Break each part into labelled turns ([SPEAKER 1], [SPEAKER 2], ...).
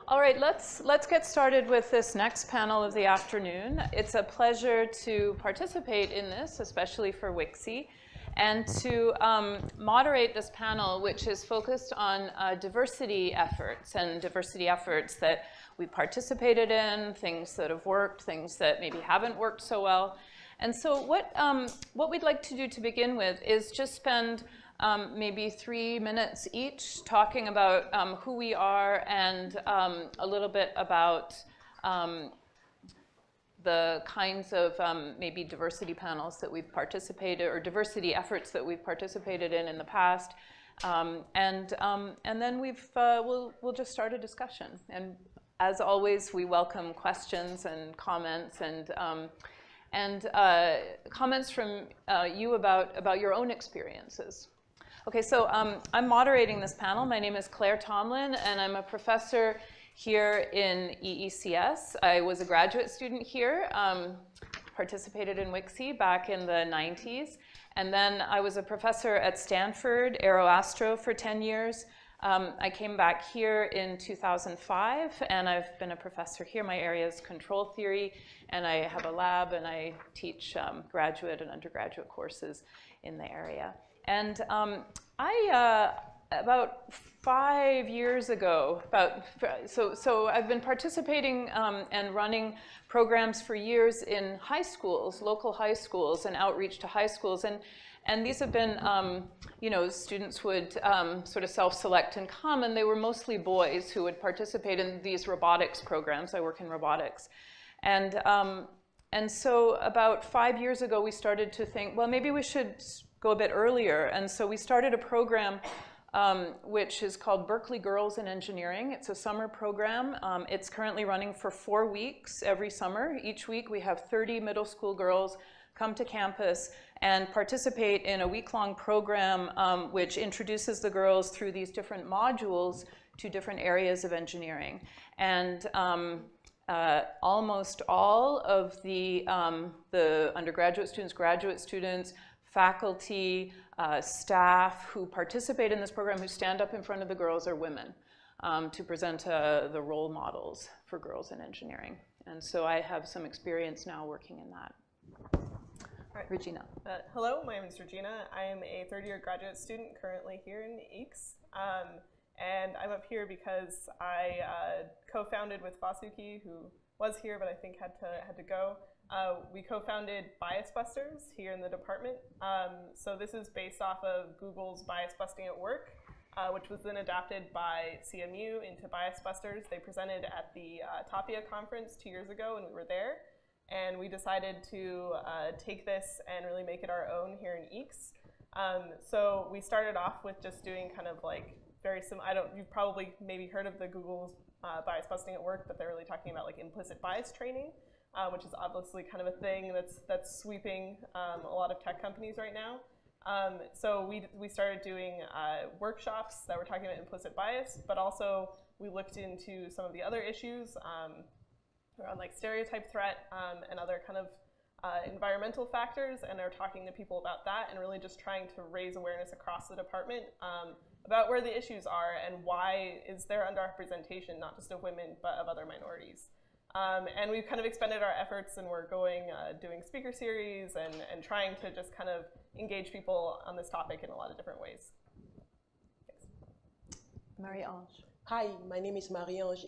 [SPEAKER 1] All right, let's get started with this next panel of the afternoon. It's a pleasure to participate in this, especially for WICSE, and to moderate this panel, which is focused on diversity efforts that we participated in, things that have worked, things that maybe haven't worked so well. And so what we'd like to do to begin with is just spend maybe 3 minutes each talking about who we are and a little bit about the kinds of maybe diversity panels that we've participated, or diversity efforts that we've participated in the past. And then we'll just start a discussion. And as always, we welcome questions and comments and comments from you about your own experiences. Okay, so I'm moderating this panel. My name is Claire Tomlin, and I'm a professor here in EECS. I was a graduate student here, participated in WICSE back in the 90s, and then I was a professor at Stanford Aeroastro for 10 years. I came back here in 2005, and I've been a professor here. My area is control theory, and I have a lab, and I teach graduate and undergraduate courses in the area. And about 5 years ago, so I've been participating and running programs for years in high schools, local high schools, and outreach to high schools. And these have been, you know, students would sort of self-select and come, and they were mostly boys who would participate in these robotics programs. I work in robotics. And so about 5 years ago, we started to think, well, maybe we should go a bit earlier. And so we started a program which is called Berkeley Girls in Engineering. It's a summer program. It's currently running for 4 weeks every summer. Each week we have 30 middle school girls come to campus and participate in a week-long program which introduces the girls through these different modules to different areas of engineering. And almost all of the undergraduate students, graduate students, faculty, staff who participate in this program, who stand up in front of the girls, are women to present the role models for girls in engineering. And so I have some experience now working in that.
[SPEAKER 2] All right.
[SPEAKER 1] Regina.
[SPEAKER 2] Hello, my name is Regina. I am a third-year graduate student currently here in WICSE. And I'm up here because I co-founded with Vasuki, who was here but I think had to go. We co-founded Bias Busters here in the department. So this is based off of Google's Bias Busting at Work, which was then adapted by CMU into Bias Busters. They presented at the Tapia conference 2 years ago, and we were there. And we decided to take this and really make it our own here in WICSE. So we started off with just doing kind of like very similar. You've probably maybe heard of the Google's Bias Busting at Work, but they're really talking about like implicit bias training. Which is obviously kind of a thing that's sweeping a lot of tech companies right now. So we started doing workshops that were talking about implicit bias, but also we looked into some of the other issues around like stereotype threat and other kind of environmental factors, and are talking to people about that and really just trying to raise awareness across the department about where the issues are and why is there underrepresentation, not just of women, but of other minorities. And we've kind of expended our efforts, and we're going doing speaker series and trying to just kind of engage people on this topic in a lot of different ways. Thanks.
[SPEAKER 1] Marie-Ange.
[SPEAKER 3] Hi, my name is Marie-Ange,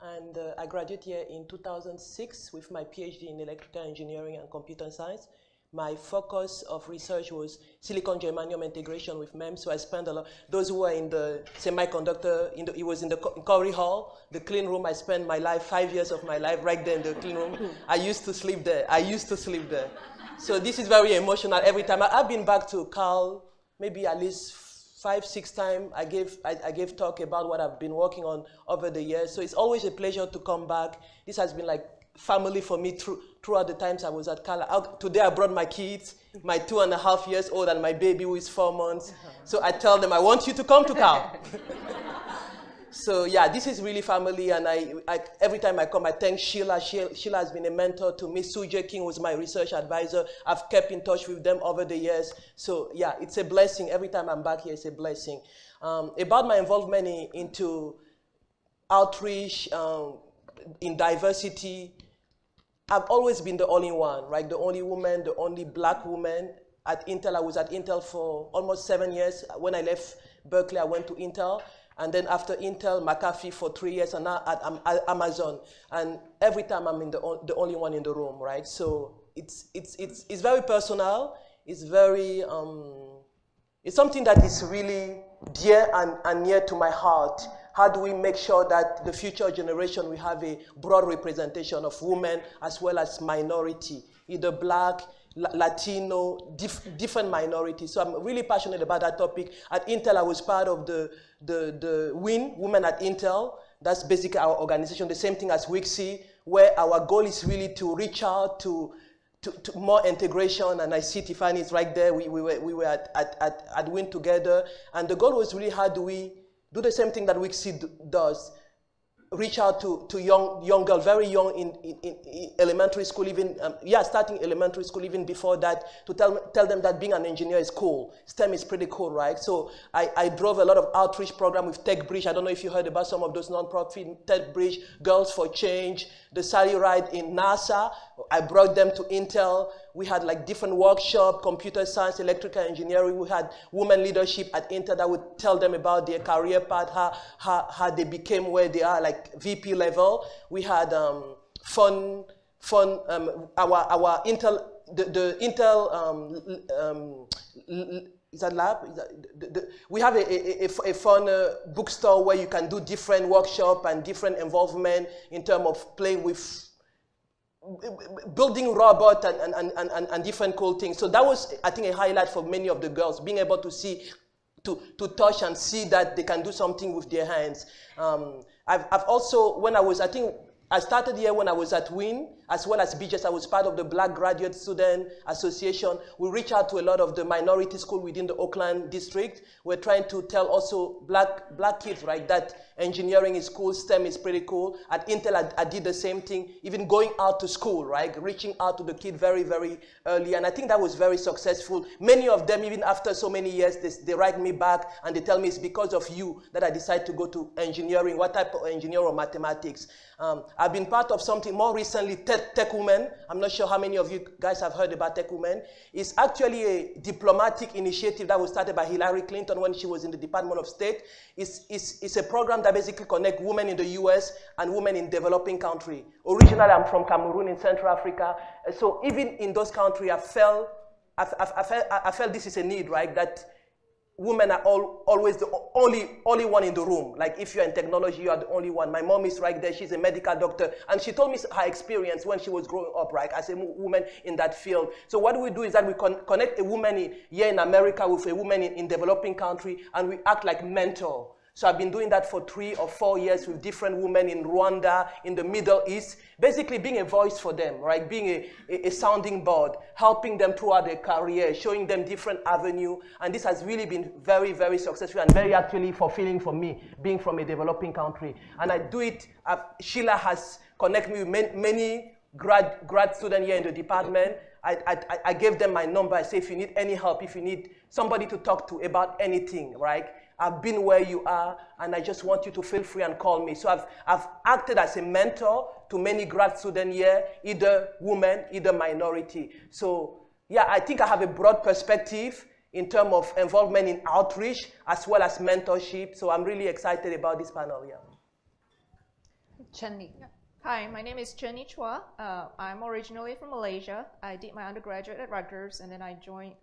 [SPEAKER 3] and I graduated here in 2006 with my PhD in electrical engineering and computer science. My focus of research was silicon germanium integration with MEMS, so I spent a lot. Those who were in the semiconductor, it was in the Corey Hall, the clean room. I spent my life, 5 years of my life, right there in the clean room. I used to sleep there. So this is very emotional every time. I've been back to Cal maybe at least 5, 6 times. I gave talk about what I've been working on over the years. So it's always a pleasure to come back. This has been like family for me throughout the times I was at Cal. Today I brought my kids, my 2.5 years old and my baby who is 4 months. So I tell them, I want you to come to Cal. So yeah, this is really family, and every time I come, I thank Sheila. Sheila has been a mentor to me. Suje King was my research advisor. I've kept in touch with them over the years. So yeah, it's a blessing. Every time I'm back here, it's a blessing. About my involvement into outreach, in diversity. I've always been the only one, right? The only woman, the only black woman at Intel. I was at Intel for almost 7 years. When I left Berkeley, I went to Intel. And then after Intel, McAfee for 3 years, and now at Amazon. And every time I'm the only one in the room, right? So it's very personal. It's very, it's something that is really dear and near to my heart. How do we make sure that the future generation will have a broad representation of women as well as minority, either black, Latino, different minorities. So I'm really passionate about that topic. At Intel, I was part of the WIN, Women at Intel. That's basically our organization, the same thing as WICSE, where our goal is really to reach out to more integration. And I see Tiffany is right there. We were at WIN together. And the goal was really, how do we do the same thing that WICSE does? Reach out to young girls, very young in elementary school, even starting elementary school, even before that, to tell them that being an engineer is cool. STEM is pretty cool, right? So I drove a lot of outreach program with Tech Bridge. I don't know if you heard about some of those nonprofit, Tech Bridge, Girls for Change, the Sally Ride in NASA. I brought them to Intel. We had like different workshops, computer science, electrical engineering. We had women leadership at Intel that would tell them about their career path, how they became where they are, like VP level. We had our Intel, the Intel, is that lab? We have a fun bookstore where you can do different workshop and different involvement in terms of playing with building robot and different cool things. So that was, I think, a highlight for many of the girls, being able to see, to touch and see that they can do something with their hands. I've also, when I was, I think, I started here when I was at WIN, as well as BJS. I was part of the Black Graduate Student Association. We reach out to a lot of the minority schools within the Oakland district. We're trying to tell also black kids, right, that engineering is cool, STEM is pretty cool. At Intel, I did the same thing, even going out to school, right, reaching out to the kid very, very early. And I think that was very successful. Many of them, even after so many years, they write me back and they tell me it's because of you that I decided to go to engineering. What type of engineering or mathematics? I've been part of something more recently, Tech Women. I'm not sure how many of you guys have heard about Tech Women. It's actually a diplomatic initiative that was started by Hillary Clinton when she was in the Department of State. It's a program that basically connects women in the US and women in developing countries. Originally, I'm from Cameroon in Central Africa. So even in those countries, I felt this is a need, right? That women are always the only one in the room. Like if you're in technology, you are the only one. My mom is right there. She's a medical doctor. And she told me her experience when she was growing up, right, as a woman in that field. So what we do is that we connect a woman here in America with a woman in developing country, and we act like mentor. So I've been doing that for 3 or 4 years with different women in Rwanda, in the Middle East, basically being a voice for them, right? Being a sounding board, helping them throughout their career, showing them different avenues. And this has really been very, very successful and very actually fulfilling for me, being from a developing country. And I do it, Sheila has connected me with many grad students here in the department. I gave them my number. I say, if you need any help, if you need somebody to talk to about anything, right? I've been where you are, and I just want you to feel free and call me. So I've acted as a mentor to many grad students here, either women, either minority. So yeah, I think I have a broad perspective in terms of involvement in outreach as well as mentorship. So I'm really excited about this panel. Yeah.
[SPEAKER 1] Chen-Nee.
[SPEAKER 4] Hi, my name is Chen-Nee Chua. I'm originally from Malaysia. I did my undergraduate at Rutgers, and then I joined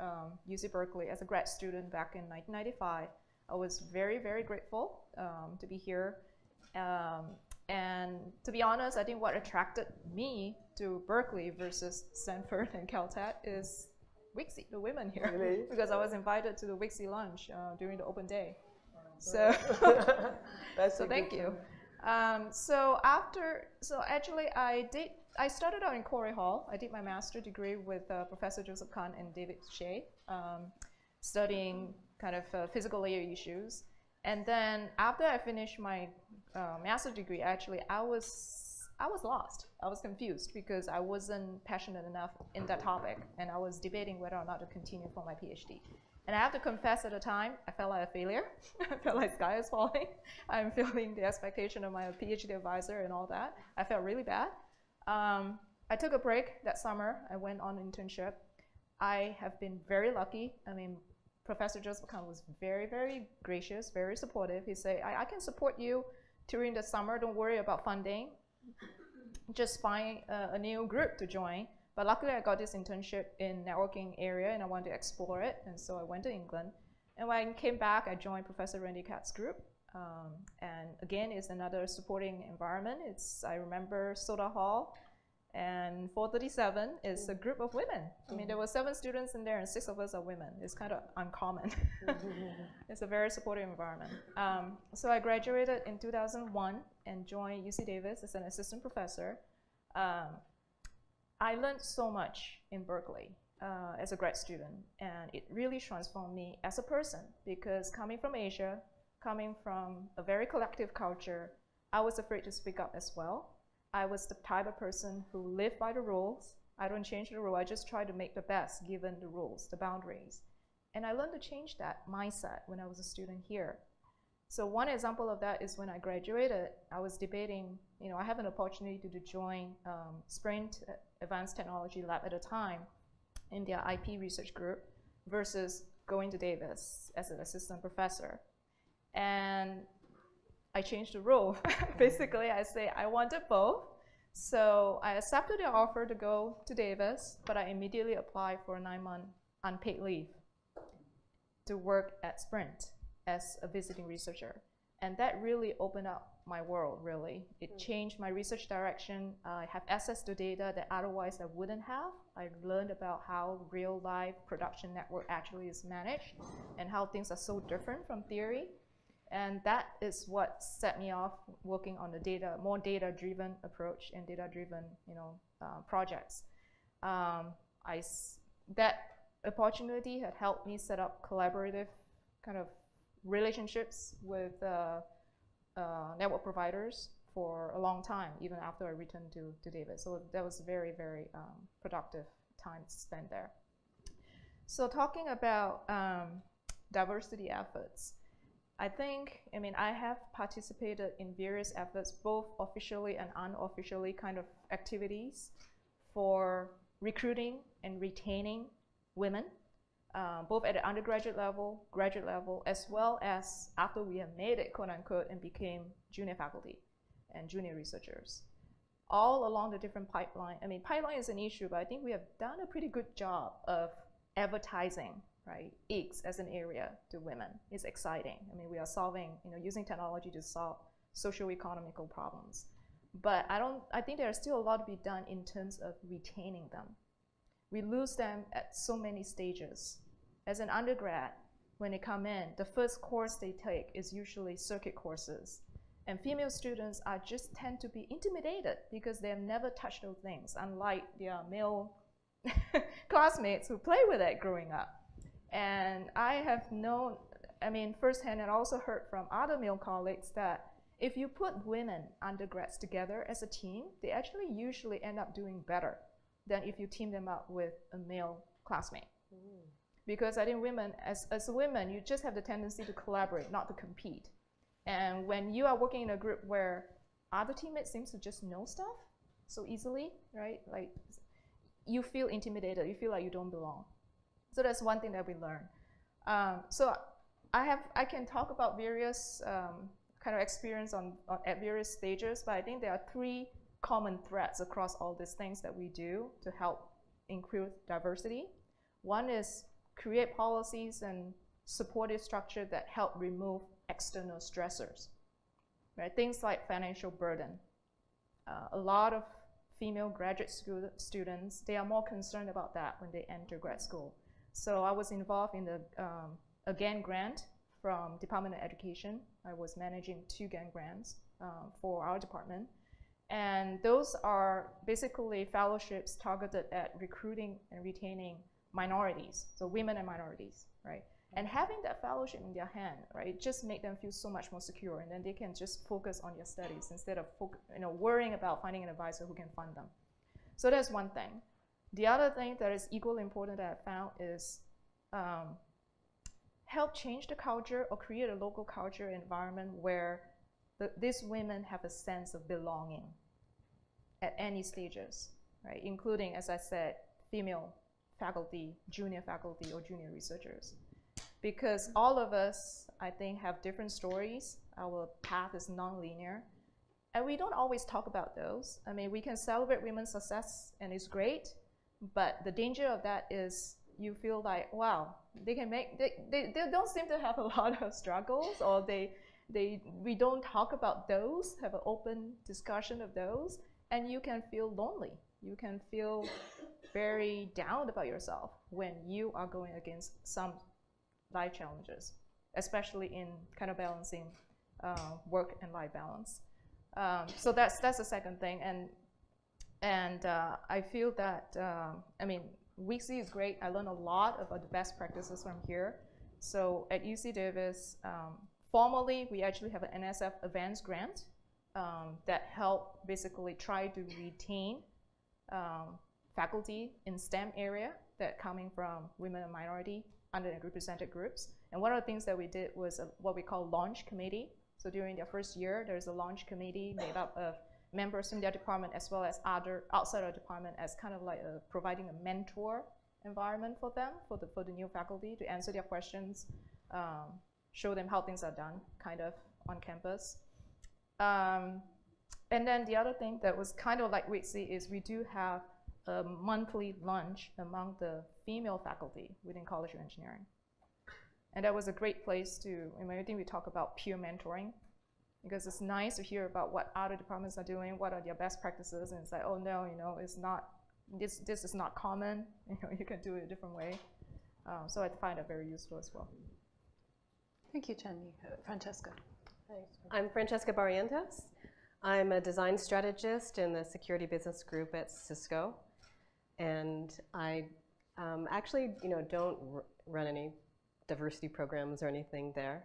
[SPEAKER 4] UC Berkeley as a grad student back in 1995. I was very, very grateful to be here. And to be honest, I think what attracted me to Berkeley versus Stanford and Caltech is WICSE, the women here.
[SPEAKER 3] Really?
[SPEAKER 4] Because I was invited to the WICSE lunch during the open day. So, so thank you. So actually I started out in Corey Hall. I did my master's degree with Professor Joseph Kahn and David Shea, studying kind of physical layer issues. And then after I finished my master's degree, actually, I was lost. I was confused because I wasn't passionate enough in that topic, and I was debating whether or not to continue for my PhD. And I have to confess at the time, I felt like a failure. I felt like sky is falling. I'm feeling the expectation of my PhD advisor and all that. I felt really bad. I took a break that summer. I went on internship. I have been very lucky. I mean, Professor Joseph Kahn was very, very gracious, very supportive. He said, I can support you during the summer. Don't worry about funding. Just find a new group to join. But luckily, I got this internship in networking area, and I wanted to explore it. And so I went to England. And when I came back, I joined Professor Randy Katz's group. And again, it's another supporting environment. I remember Soda Hall. And 437 is a group of women. I mean, there were 7 students in there, and 6 of us are women. It's kind of uncommon. It's a very supportive environment. So I graduated in 2001 and joined UC Davis as an assistant professor. I learned so much in Berkeley as a grad student, and it really transformed me as a person, because coming from Asia, coming from a very collective culture, I was afraid to speak up as well. I was the type of person who lived by the rules. I don't change the rule. I just try to make the best given the rules, the boundaries. And I learned to change that mindset when I was a student here. So one example of that is when I graduated, I was debating, I have an opportunity to join Sprint Advanced Technology Lab at a time in their IP research group versus going to Davis as an assistant professor. And I changed the rule. Basically, I say I wanted both. So I accepted the offer to go to Davis, but I immediately applied for a 9-month unpaid leave to work at Sprint as a visiting researcher. And that really opened up my world, really. It changed my research direction. I have access to data that otherwise I wouldn't have. I learned about how real-life production network actually is managed and how things are so different from theory. And that is what set me off working on the more data-driven approach and data-driven, projects. That opportunity had helped me set up collaborative kind of relationships with network providers for a long time, even after I returned to Davis. So that was very, very productive time spent there. So talking about diversity efforts, I have participated in various efforts, both officially and unofficially kind of activities for recruiting and retaining women, both at the undergraduate level, graduate level, as well as after we have made it, quote unquote, and became junior faculty and junior researchers. All along the different pipeline. Pipeline is an issue, but I think we have done a pretty good job of advertising, right? WICSE as an area to women is exciting. We are solving, using technology to solve socio-economical problems. But I think there's still a lot to be done in terms of retaining them. We lose them at so many stages. As an undergrad, when they come in, the first course they take is usually circuit courses. And female students tend to be intimidated because they have never touched those things, unlike their male classmates who play with it growing up. And I have known, firsthand, and also heard from other male colleagues that if you put women undergrads together as a team, they actually usually end up doing better than if you team them up with a male classmate. Because I think women, as women, you just have the tendency to collaborate, not to compete. And when you are working in a group where other teammates seem to just know stuff so easily, right? Like, you feel intimidated, you feel like you don't belong. So that's one thing that we learned. So I can talk about various kind of experience at various stages, but I think there are 3 common threads across all these things that we do to help include diversity. One is create policies and supportive structure that help remove external stressors, right? Things like financial burden. A lot of female graduate school students, they are more concerned about that when they enter grad school. So I was involved in the GAN grant from Department of Education. I was managing 2 GAN grants for our department. And those are basically fellowships targeted at recruiting and retaining minorities, so women and minorities, right? And having that fellowship in their hand, right, just make them feel so much more secure, and then they can just focus on their studies instead of worrying about finding an advisor who can fund them. So that's one thing. The other thing that is equally important that I found is help change the culture or create a local culture environment where these women have a sense of belonging at any stages, right? Including, as I said, female faculty, junior faculty, or junior researchers. Because all of us, I think, have different stories. Our path is non-linear. And we don't always talk about those. I mean, we can celebrate women's success, and it's great. But the danger of that is you feel like, wow, they can make, they don't seem to have a lot of struggles, or we don't talk about those, have an open discussion of those, and you can feel lonely. You can feel very down about yourself when you are going against some life challenges, especially in kind of balancing work and life balance. So that's the second thing, and I feel that I mean, WICSE is great. I learned a lot about the best practices from here. So at UC Davis, formally, we actually have an NSF Advanced Grant that help basically try to retain faculty in STEM area that coming from women and minority underrepresented groups. And one of the things that we did was what we call launch committee. So during their first year, there's a launch committee made up of members from their department as well as other outside of the department, as kind of like providing a mentor environment for them, for the new faculty, to answer their questions, show them how things are done kind of on campus. And then the other thing that was kind of like WICSE is we do have a monthly lunch among the female faculty within College of Engineering. And that was a great place to, I mean, I think we talk about peer mentoring, because it's nice to hear about what other departments are doing, what are their best practices, and it's like, oh no, you know, it's not, this is not common, you know, you can do it a different way. So I find that very useful as well.
[SPEAKER 1] Thank you, Chen-Nee. Francesca.
[SPEAKER 5] Thanks. I'm Francesca Barrientos. I'm a design strategist in the security business group at Cisco. And I actually, you know, don't run any diversity programs or anything there.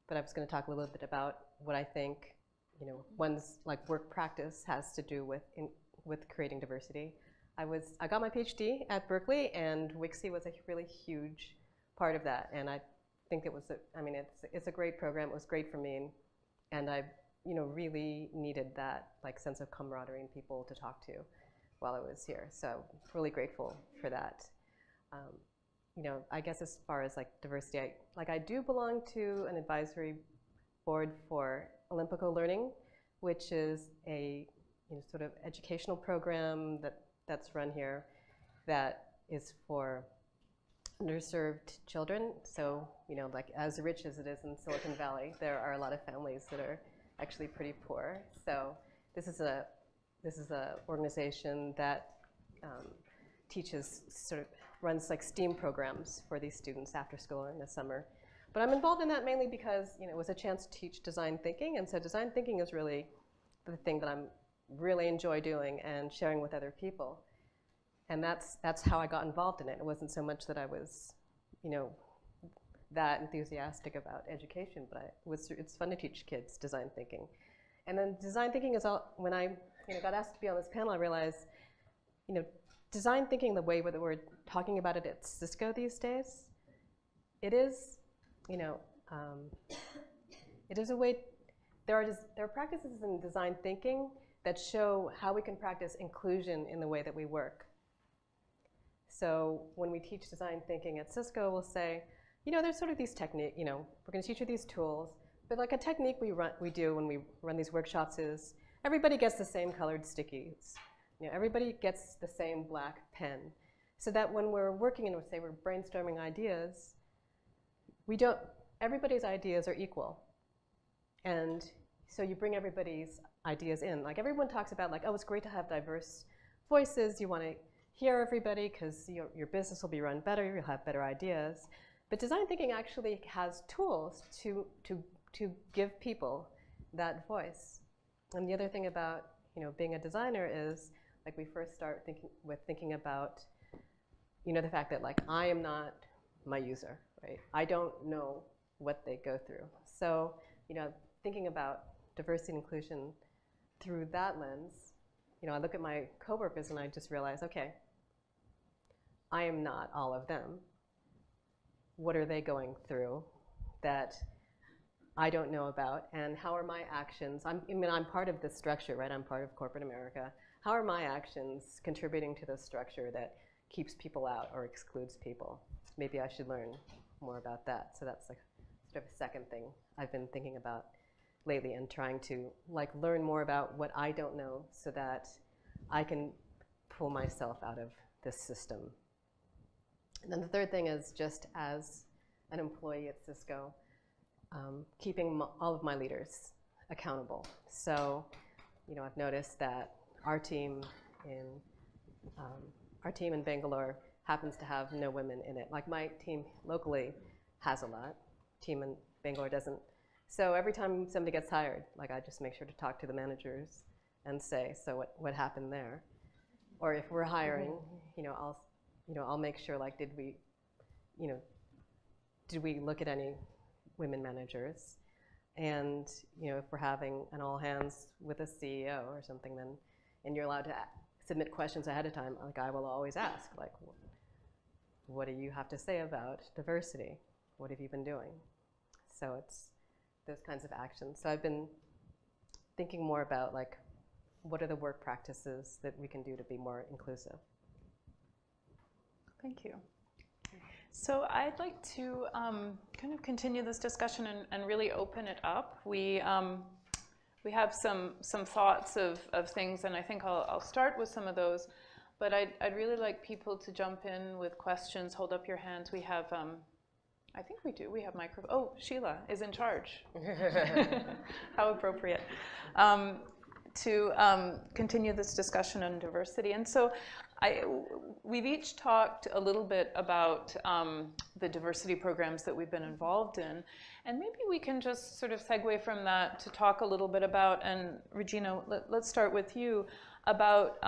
[SPEAKER 5] But I was going to talk a little bit about what I think, you know, one's like work practice has to do with creating diversity. I got my PhD at Berkeley, and WICSE was a really huge part of that. And I think it was, I mean, it's a great program. It was great for me, and I, you know, really needed that like sense of camaraderie and people to talk to while I was here. So really grateful for that. You know, I guess as far as like diversity, I do belong to an advisory board for Olympico Learning, which is a, you know, sort of educational program that's run here that is for underserved children. So, you know, like as rich as it is in Silicon Valley, there are a lot of families that are actually pretty poor. So this is a organization that teaches, sort of runs like STEAM programs for these students after school or in the summer. But I'm involved in that mainly because, you know, it was a chance to teach design thinking, and so design thinking is really the thing that I'm really enjoy doing and sharing with other people. And that's how I got involved in it. It wasn't so much that I was, you know, that enthusiastic about education, but it's fun to teach kids design thinking. And then design thinking is all, when I, you know, got asked to be on this panel, I realized, you know, design thinking, the way that we're talking about it at Cisco these days, it is, you know, it is a way, there are practices in design thinking that show how we can practice inclusion in the way that we work. So when we teach design thinking at Cisco, we'll say, you know, there's sort of these techniques, you know, we're going to teach you these tools, but like a technique we do when we run these workshops is everybody gets the same colored stickies. You know, everybody gets the same black pen, so that when we're working and say we're brainstorming ideas, everybody's ideas are equal. And so you bring everybody's ideas in. Like everyone talks about like, oh, it's great to have diverse voices. You want to hear everybody because your business will be run better, you'll have better ideas. But design thinking actually has tools to give people that voice. And the other thing about, you know, being a designer is, like, we first start thinking about, you know, the fact that like I am not my user, right? I don't know what they go through. So, you know, thinking about diversity and inclusion through that lens, you know, I look at my coworkers and I just realize, okay, I am not all of them. what are they going through that I don't know about, and how are my actions, I mean, I'm part of this structure, right? I'm part of corporate America. How are my actions contributing to this structure that keeps people out or excludes people? Maybe I should learn more about that. So that's like sort of a second thing I've been thinking about lately, and trying to like learn more about what I don't know so that I can pull myself out of this system. And then the third thing is, just as an employee at Cisco, keeping all of my leaders accountable. So, you know, I've noticed that our team in Bangalore happens to have no women in it. Like my team locally has a lot. Team in Bangalore doesn't. So every time somebody gets hired, like I just make sure to talk to the managers and say, so what happened there? Or if we're hiring, I'll make sure, like, did we look at any women managers? And if we're having an all hands with a CEO or something, then, and you're allowed to submit questions ahead of time, like I will always ask, like, what do you have to say about diversity? What have you been doing? So it's those kinds of actions. So I've been thinking more about, like, what are the work practices that we can do to be more inclusive?
[SPEAKER 1] Thank you. So I'd like to kind of continue this discussion and really open it up. We have some thoughts of things, and I think I'll start with some of those. But I'd really like people to jump in with questions. Hold up your hands. We have, I think we do. We have microphone. Oh, Sheila is in charge. How appropriate. To continue this discussion on diversity. And so we've each talked a little bit about the diversity programs that we've been involved in. And maybe we can just sort of segue from that to talk a little bit about, and Regina, let's start with you, about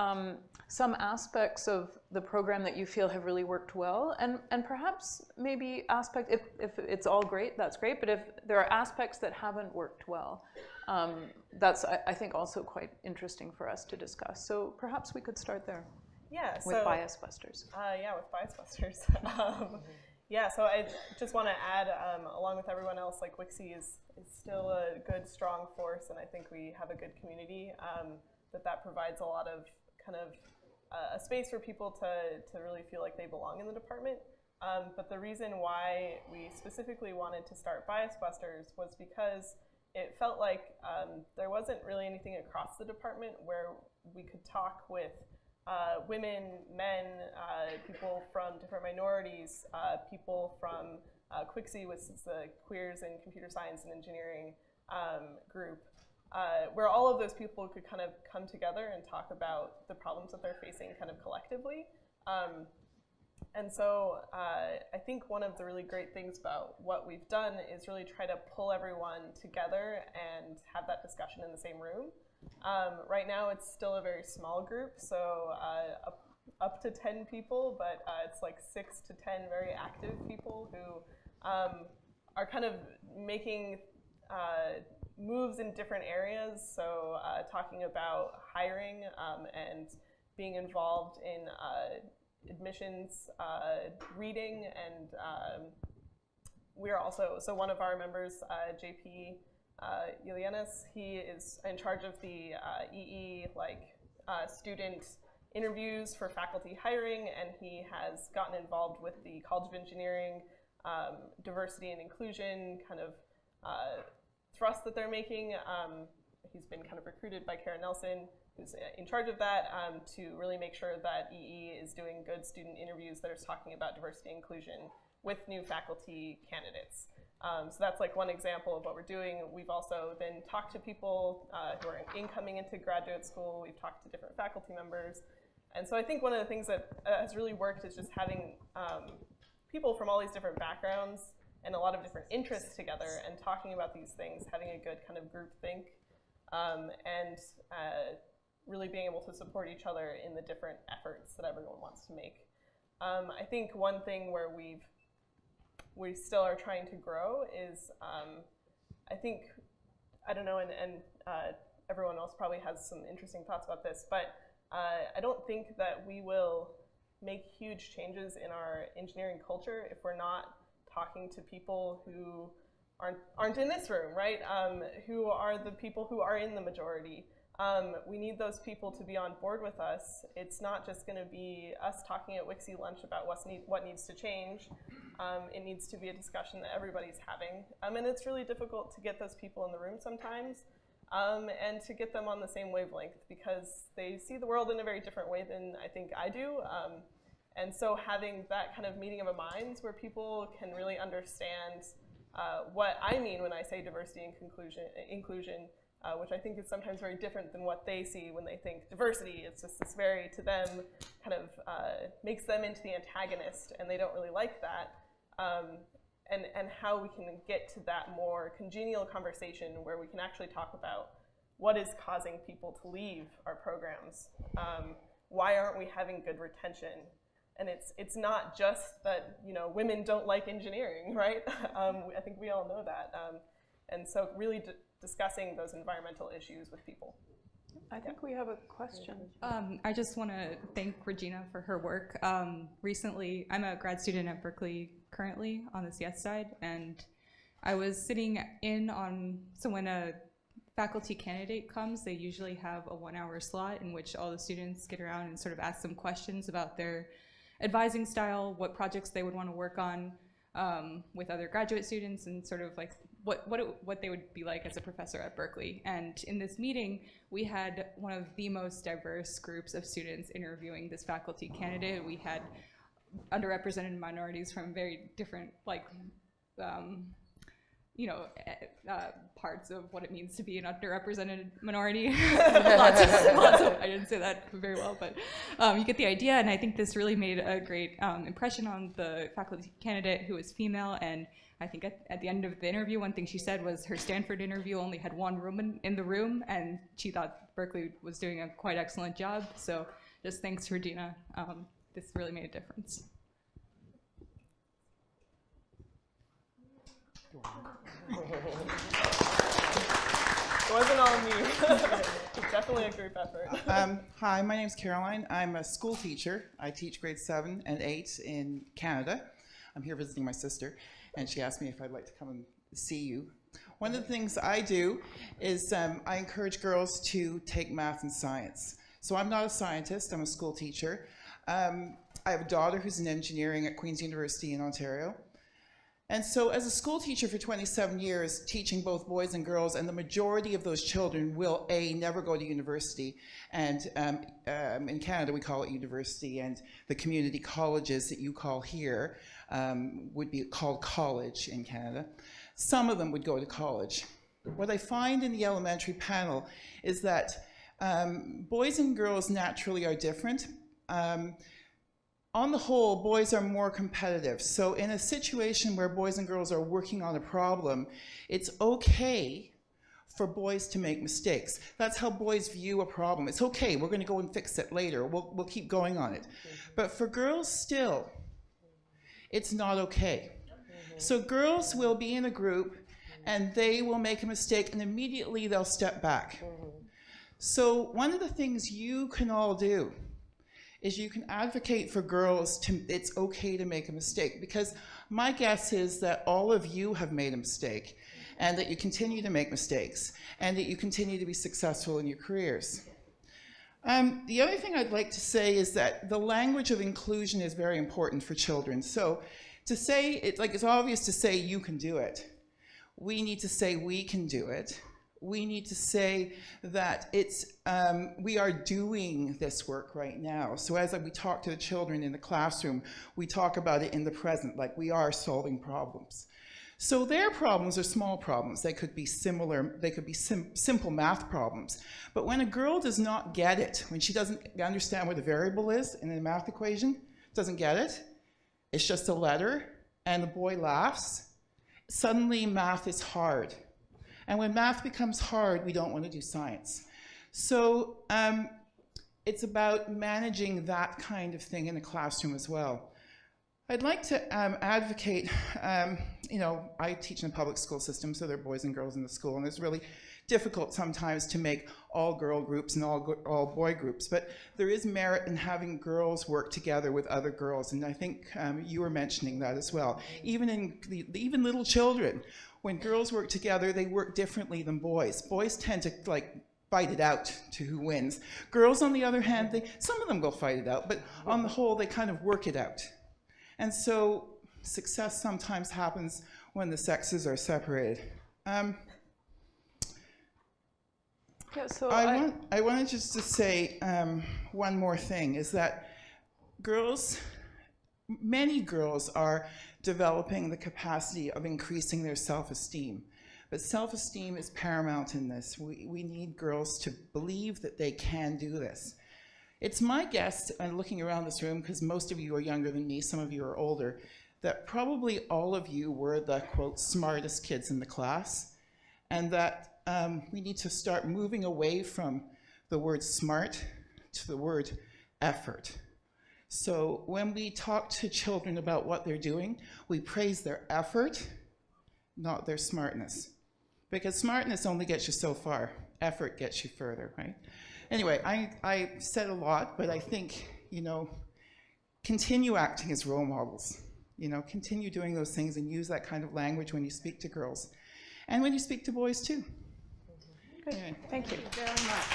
[SPEAKER 1] some aspects of the program that you feel have really worked well, and perhaps maybe if it's all great, that's great, but if there are aspects that haven't worked well, that's, I think, also quite interesting for us to discuss. So perhaps we could start there.
[SPEAKER 2] Yeah,
[SPEAKER 1] with Bias Busters.
[SPEAKER 2] Yeah, with Bias Busters. Yeah, so I just want to add, along with everyone else, like WICSE is still a good, strong force, and I think we have a good community that provides a lot of kind of a space for people to really feel like they belong in the department. But the reason why we specifically wanted to start Bias Busters was because it felt like there wasn't really anything across the department where we could talk with women, men, people from different minorities, people from WICSE, which is the Queers in Computer Science and Engineering group, where all of those people could kind of come together and talk about the problems that they're facing kind of collectively. And so I think one of the really great things about what we've done is really try to pull everyone together and have that discussion in the same room. Right now it's still a very small group, so up to 10 people, but it's like 6 to 10 very active people who are kind of making moves in different areas. So talking about hiring and being involved in admissions, reading, and we're also, so one of our members, JP Ilianis, he is in charge of the EE student interviews for faculty hiring, and he has gotten involved with the College of Engineering diversity and inclusion kind of thrust that they're making. He's been kind of recruited by Karen Nelson, who's in charge of that, to really make sure that EE is doing good student interviews that are talking about diversity and inclusion with new faculty candidates. So that's like one example of what we're doing. We've also then talked to people who are incoming into graduate school. We've talked to different faculty members. And so I think one of the things that has really worked is just having people from all these different backgrounds and a lot of different interests together and talking about these things, having a good kind of group think, and really being able to support each other in the different efforts that everyone wants to make. I think one thing where we still are trying to grow is, I think, I don't know, and everyone else probably has some interesting thoughts about this, but I don't think that we will make huge changes in our engineering culture if we're not talking to people who aren't in this room, right? Who are the people who are in the majority. We need those people to be on board with us. It's not just going to be us talking at WICSE lunch about what needs to change. It needs to be a discussion that everybody's having. And it's really difficult to get those people in the room sometimes, and to get them on the same wavelength, because they see the world in a very different way than I think I do. And so having that kind of meeting of the minds where people can really understand what I mean when I say diversity and inclusion, which I think is sometimes very different than what they see when they think diversity. It's just this very, to them, kind of makes them into the antagonist, and they don't really like that. And how we can get to that more congenial conversation where we can actually talk about what is causing people to leave our programs. Why aren't we having good retention? And it's not just that, you know, women don't like engineering, right? I think we all know that. And so really discussing those environmental issues with people.
[SPEAKER 1] I think we have a question.
[SPEAKER 6] I just want to thank Regina for her work. Recently, I'm a grad student at Berkeley currently on the CS side, and I was sitting in on, so when a faculty candidate comes, they usually have a 1-hour slot in which all the students get around and sort of ask them questions about their advising style, what projects they would want to work on with other graduate students, and sort of like what they would be like as a professor at Berkeley. And in this meeting, we had one of the most diverse groups of students interviewing this faculty candidate. We had underrepresented minorities from very different, like, you know, parts of what it means to be an underrepresented minority. lots of, I didn't say that very well, but you get the idea. And I think this really made a great impression on the faculty candidate, who was female. And I think at the end of the interview, one thing she said was her Stanford interview only had one woman in the room, and she thought Berkeley was doing a quite excellent job. So just thanks to Regina. This really made a difference.
[SPEAKER 2] It wasn't all me. It's definitely a group effort.
[SPEAKER 7] Hi, my name's Caroline. I'm a school teacher. I teach grades 7 and 8 in Canada. I'm here visiting my sister, and she asked me if I'd like to come and see you. One of the things I do is I encourage girls to take math and science. So I'm not a scientist, I'm a school teacher. I have a daughter who's in engineering at Queen's University in Ontario. And so as a school teacher for 27 years, teaching both boys and girls, and the majority of those children will, A, never go to university, and in Canada we call it university, and the community colleges that you call here would be called college in Canada. Some of them would go to college. What I find in the elementary panel is that boys and girls naturally are different. On the whole, boys are more competitive. So in a situation where boys and girls are working on a problem, it's okay for boys to make mistakes. That's how boys view a problem. It's okay, we're gonna go and fix it later. We'll keep going on it. But for girls still, it's not okay. So girls will be in a group and they will make a mistake and immediately they'll step back. So one of the things you can all do is you can advocate for girls it's okay to make a mistake, because my guess is that all of you have made a mistake, and that you continue to make mistakes, and that you continue to be successful in your careers. The other thing I'd like to say is that the language of inclusion is very important for children. So to say, it's obvious to say you can do it. We need to say we can do it. We need to say that we are doing this work right now. So as we talk to the children in the classroom, we talk about it in the present, like we are solving problems. So their problems are small problems. They could be similar, they could be simple math problems. But when a girl does not get it, when she doesn't understand what a variable is in a math equation, doesn't get it, it's just a letter, and the boy laughs, suddenly math is hard. And when math becomes hard, we don't want to do science. So it's about managing that kind of thing in the classroom as well. I'd like to advocate, you know, I teach in a public school system, so there are boys and girls in the school, and it's really difficult sometimes to make all girl groups and all boy groups, but there is merit in having girls work together with other girls, and I think you were mentioning that as well. Even even little children, when girls work together, they work differently than boys. Boys tend to like fight it out to who wins. Girls, on the other hand, some of them will fight it out, but on the whole, they kind of work it out. And so success sometimes happens when the sexes are separated.
[SPEAKER 1] Yeah, so
[SPEAKER 7] I wanted just to say one more thing, is that many girls are developing the capacity of increasing their self-esteem. But self-esteem is paramount in this. We need girls to believe that they can do this. It's my guess, and looking around this room, because most of you are younger than me, some of you are older, that probably all of you were the, quote, smartest kids in the class, and that we need to start moving away from the word smart to the word effort. So when we talk to children about what they're doing, we praise their effort, not their smartness. Because smartness only gets you so far. Effort gets you further, right? Anyway, I said a lot, but I think, you know, continue acting as role models. You know, continue doing those things and use that kind of language when you speak to girls. And when you speak to boys, too.
[SPEAKER 1] Good.
[SPEAKER 7] Anyway.
[SPEAKER 1] Thank you very much.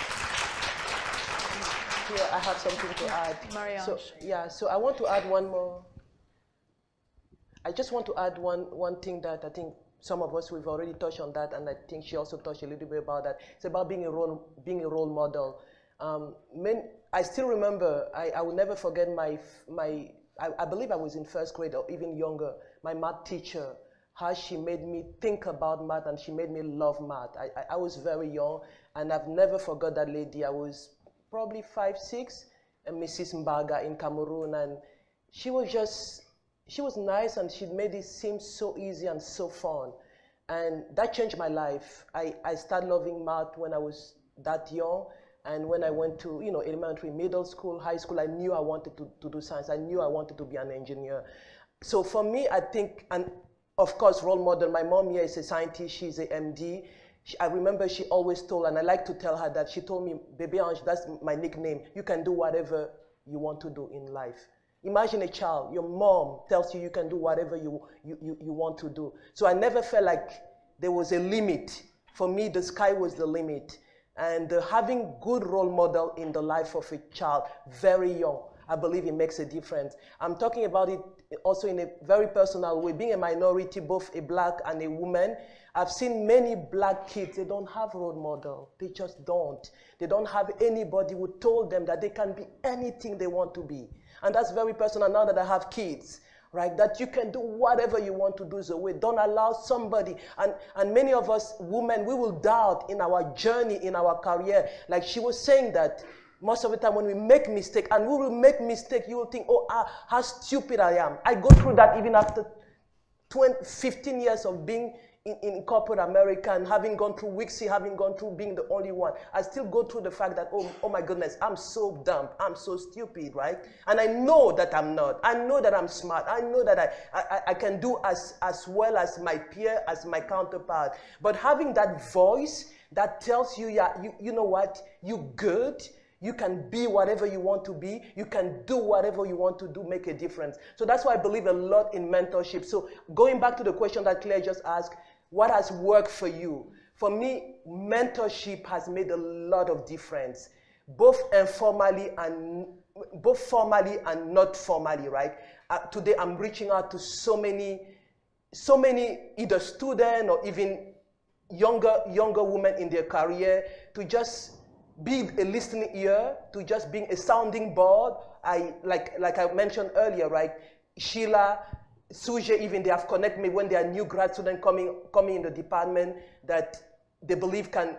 [SPEAKER 3] Here, I have something to add.
[SPEAKER 1] Marie-Ange.
[SPEAKER 3] So, yeah, so I want to add one more. I just want to add one thing that I think some of us, we've already touched on that, and I think she also touched a little bit about that. It's about being a role model. I still remember, I will never forget I believe I was in first grade or even younger, my math teacher, how she made me think about math and she made me love math. I was very young, and I've never forgot that lady. I was probably 5, 6, and Mrs. Mbaga in Cameroon, and she was nice, and she made it seem so easy and so fun. And that changed my life. I started loving math when I was that young, and when I went to, you know, elementary, middle school, high school, I knew I wanted to do science. I knew I wanted to be an engineer. So for me, I think, and of course, role model, my mom here is a scientist, she's a MD. I remember she always told, and I like to tell her that, she told me, Baby Ange, that's my nickname, you can do whatever you want to do in life. Imagine a child, your mom tells you you can do whatever you want to do. So I never felt like there was a limit. For me, the sky was the limit. And having good role model in the life of a child, very young, I believe it makes a difference. I'm talking about it also in a very personal way. Being a minority, both a black and a woman, I've seen many black kids, they don't have role model. They just don't. They don't have anybody who told them that they can be anything they want to be. And that's very personal now that I have kids, right? That you can do whatever you want to do the way. Don't allow somebody, and many of us women, we will doubt in our journey, in our career. Like she was saying that most of the time when we make mistakes, and we will make mistakes, you will think, oh, how stupid I am. I go through that even after 15 years of being in corporate America and having gone through WICSE, having gone through being the only one. I still go through the fact that, oh my goodness, I'm so dumb, I'm so stupid, right? And I know that I'm not. I know that I'm smart. I know that I can do as well as my peer, as my counterpart. But having that voice that tells you, yeah, you know what, you good, you can be whatever you want to be. You can do whatever you want to do, make a difference. So that's why I believe a lot in mentorship. So going back to the question that Claire just asked, what has worked for you? For me, mentorship has made a lot of difference, both formally and not formally, right? Today I'm reaching out to so many either students or even younger women in their career to just be a listening ear, to just being a sounding board. Like I mentioned earlier, right? Sheila, Suje, even they have connected me when they are new grad students coming in the department that they believe can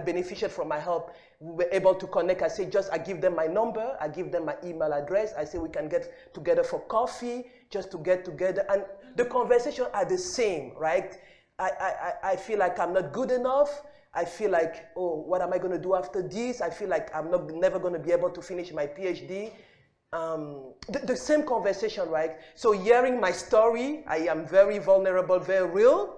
[SPEAKER 3] benefit from my help. We were able to connect. I give them my number, I give them my email address. I say we can get together for coffee, just to get together. And the conversations are the same, right? I feel like I'm not good enough. I feel like, oh, what am I going to do after this? I feel like I'm never going to be able to finish my PhD. the same conversation, right? So hearing my story, I am very vulnerable, very real.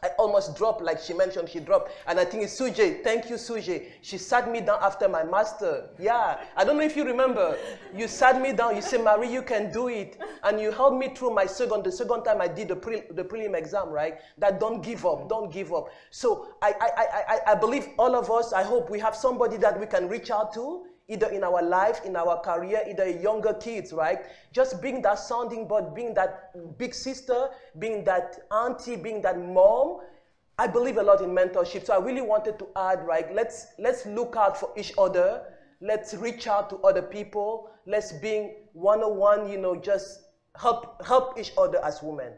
[SPEAKER 3] I almost dropped, like she mentioned, she dropped. And I think it's Suje. Thank you, Suje. She sat me down after my master. Yeah, I don't know if you remember. You sat me down, you said, Marie, you can do it. And you helped me through the second time I did the prelim exam, right? That don't give up, don't give up. So I believe all of us, I hope we have somebody that we can reach out to, either in our life, in our career, either younger kids, right? Just being that sounding board, being that big sister, being that auntie, being that mom. I believe a lot in mentorship. So I really wanted to add, right? Let's look out for each other. Let's reach out to other people. Let's be one-on-one, you know, just help each other as women.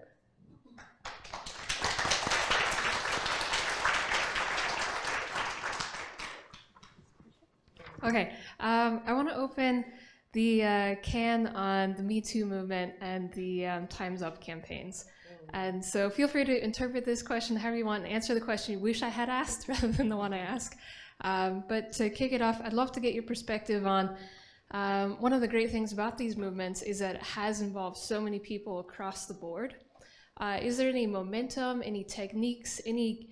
[SPEAKER 8] Okay, I want to open the can on the Me Too movement and the Time's Up campaigns. And so feel free to interpret this question however you want and answer the question you wish I had asked rather than the one I asked. But to kick it off, I'd love to get your perspective on one of the great things about these movements is that it has involved so many people across the board. Is there any momentum, any techniques, any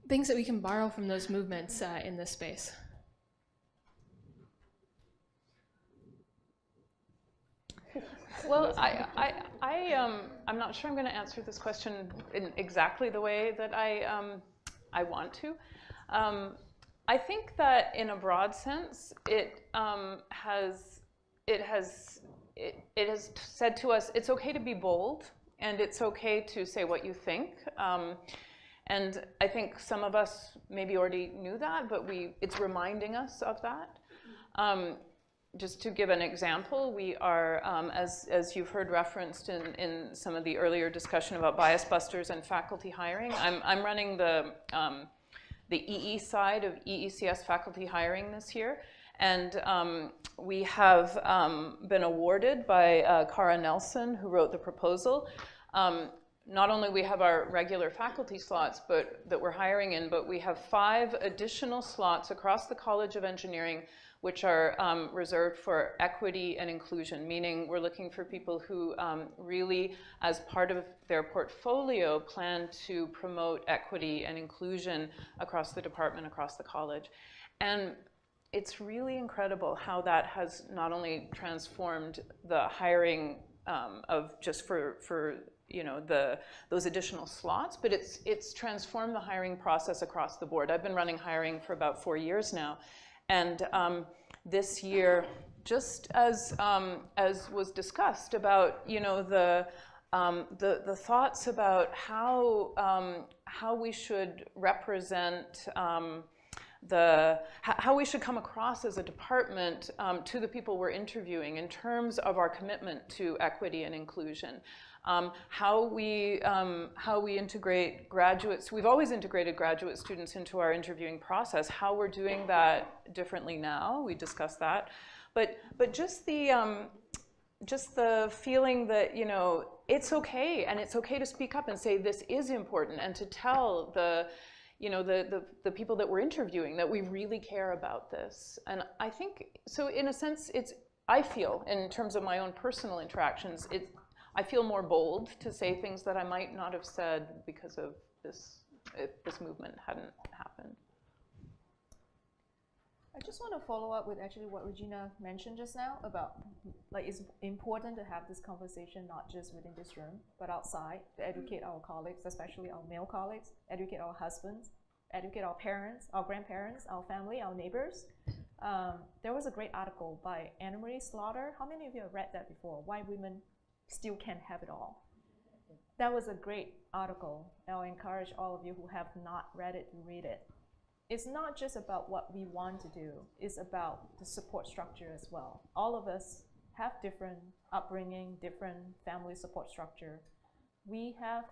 [SPEAKER 8] things that we can borrow from those movements in this space?
[SPEAKER 1] Well, I'm not sure I'm going to answer this question in exactly the way that I want to. I think that in a broad sense, it has said to us, it's okay to be bold, and it's okay to say what you think. And I think some of us maybe already knew that, but it's reminding us of that. Just to give an example, we are, as you've heard referenced in some of the earlier discussion about bias busters and faculty hiring, I'm running the EE side of EECS faculty hiring this year. And we have been awarded by Cara Nelson, who wrote the proposal. Not only we have our regular faculty slots that we're hiring in, but we have 5 additional slots across the College of Engineering which are reserved for equity and inclusion, meaning we're looking for people who really, as part of their portfolio, plan to promote equity and inclusion across the department, across the college. And it's really incredible how that has not only transformed the hiring of just for you know, those additional slots, but it's transformed the hiring process across the board. I've been running hiring for about 4 years now. And this year, just as was discussed about, you know, the thoughts about how we should represent how we should come across as a department to the people we're interviewing in terms of our commitment to equity and inclusion. How we integrate graduates. We've always integrated graduate students into our interviewing process. How we're doing that differently now, we discussed that. But just the feeling that, you know, it's okay, and it's okay to speak up and say this is important, and to tell the people that we're interviewing that we really care about this. And I think, so in a sense, I feel, in terms of my own personal interactions, I feel more bold to say things that I might not have said because of this, if this movement hadn't happened.
[SPEAKER 4] I just want to follow up with actually what Regina mentioned just now about, like, it's important to have this conversation not just within this room, but outside, to educate our colleagues, especially our male colleagues, educate our husbands, educate our parents, our grandparents, our family, our neighbors. There was a great article by Anne-Marie Slaughter. How many of you have read that before? Why Women Still Can't Have It All. That was a great article. I'll encourage all of you who have not read it to read it. It's not just about what we want to do, it's about the support structure as well. All of us have different upbringing, different family support structure. We have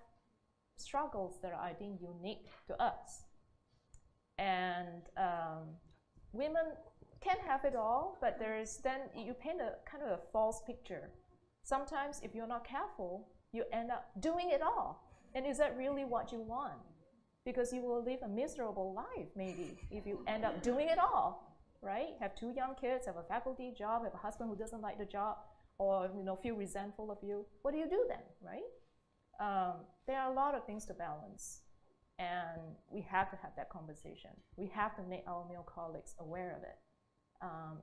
[SPEAKER 4] struggles that are, I think, unique to us. And women can have it all, but then you paint a kind of a false picture. Sometimes if you're not careful, you end up doing it all. And is that really what you want? Because you will live a miserable life, maybe, if you end up doing it all. right? Have 2 young kids, have a faculty job, have a husband who doesn't like the job, or feel resentful of you. What do you do then, right? There are a lot of things to balance, and we have to have that conversation. We have to make our male colleagues aware of it.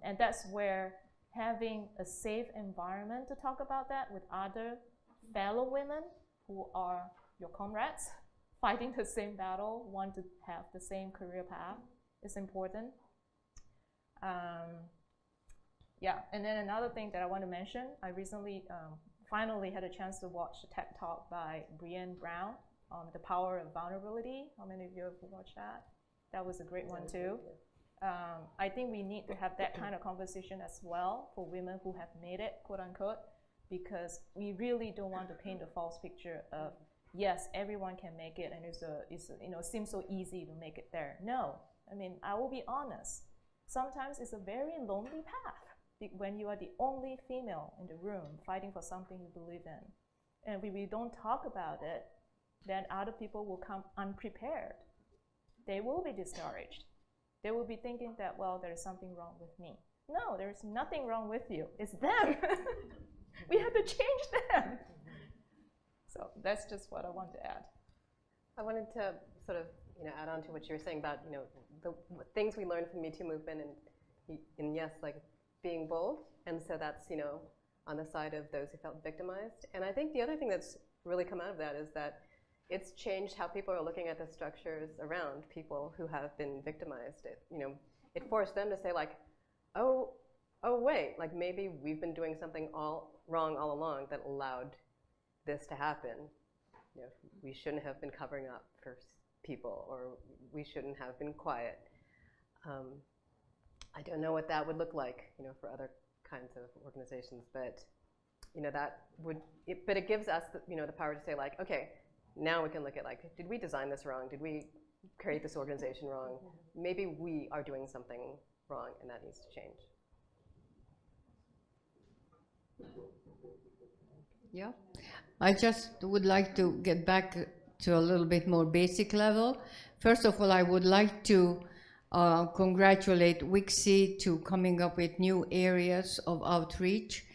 [SPEAKER 4] And that's where having a safe environment to talk about that with other fellow women who are your comrades, fighting the same battle, want to have the same career path, is important. Yeah, and then another thing that I want to mention, I recently finally had a chance to watch a TED Talk by Brené Brown on the power of vulnerability. How many of you have watched that? That was a great one too. I think we need to have that kind of conversation as well for women who have made it, quote unquote, because we really don't want to paint a false picture of, yes, everyone can make it, and it seems so easy to make it there. No, I mean, I will be honest. Sometimes it's a very lonely path when you are the only female in the room fighting for something you believe in. And if we don't talk about it, then other people will come unprepared. They will be discouraged. They will be thinking that, well, there is something wrong with me. No, there is nothing wrong with you. It's them. We have to change them. So that's just what I want to add.
[SPEAKER 5] I wanted to sort of add on to what you were saying about the things we learned from the Me Too movement, and yes, like being bold, and so that's on the side of those who felt victimized. And I think the other thing that's really come out of that is that it's changed how people are looking at the structures around people who have been victimized. It forced them to say like, oh wait, like maybe we've been doing something wrong all along that allowed this to happen. We shouldn't have been covering up for people, or we shouldn't have been quiet. I don't know what that would look like, for other kinds of organizations, but but it gives us the power to say like, okay, now we can look at like, did we design this wrong? Did we create this organization wrong? Maybe we are doing something wrong, and that needs to change.
[SPEAKER 9] Yeah, I just would like to get back to a little bit more basic level. First of all, I would like to congratulate WICSE to coming up with new areas of outreach.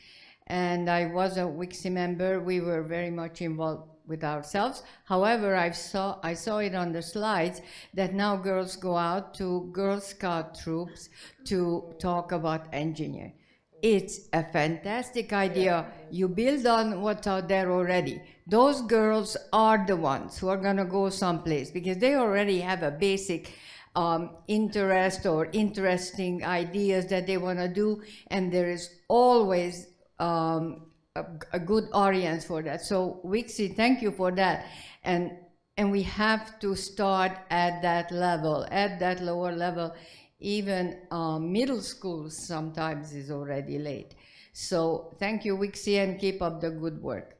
[SPEAKER 9] And I was a WICSE member. We were very much involved with ourselves. However, I saw it on the slides that now girls go out to Girl Scout troops to talk about engineering. It's a fantastic idea. You build on what's out there already. Those girls are the ones who are gonna go someplace because they already have a basic interest or interesting ideas that they wanna do, and there is always a good audience for that. So WICSE, thank you for that. And we have to start at that level, at that lower level. Even middle school sometimes is already late. So thank you, WICSE, and keep up the good work.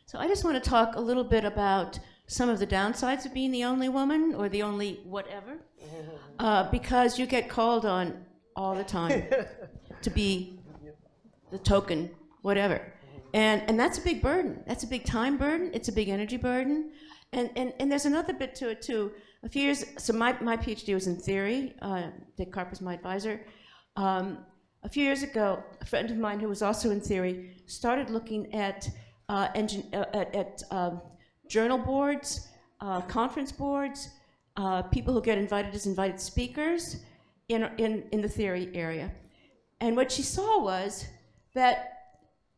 [SPEAKER 10] So I just want to talk a little bit about some of the downsides of being the only woman or the only whatever, because you get called on all the time to be the token whatever. And that's a big burden. That's a big time burden. It's a big energy burden. And there's another bit to it too. A few years, so my PhD was in theory. Dick Carper's my advisor. A few years ago, a friend of mine who was also in theory started looking at journal boards, conference boards, people who get invited as invited speakers in the theory area. And what she saw was that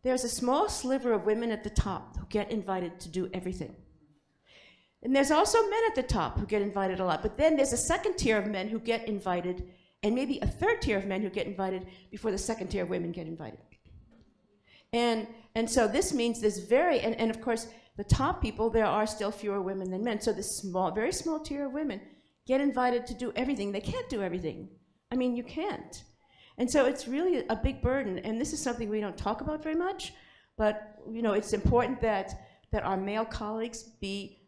[SPEAKER 10] there's a small sliver of women at the top who get invited to do everything. And there's also men at the top who get invited a lot. But then there's a second tier of men who get invited, and maybe a third tier of men who get invited before the second tier of women get invited. And so this means there's and of course, the top people, there are still fewer women than men. So this very small tier of women get invited to do everything. They can't do everything. I mean, you can't. And so it's really a big burden, and this is something we don't talk about very much, but it's important that our male colleagues be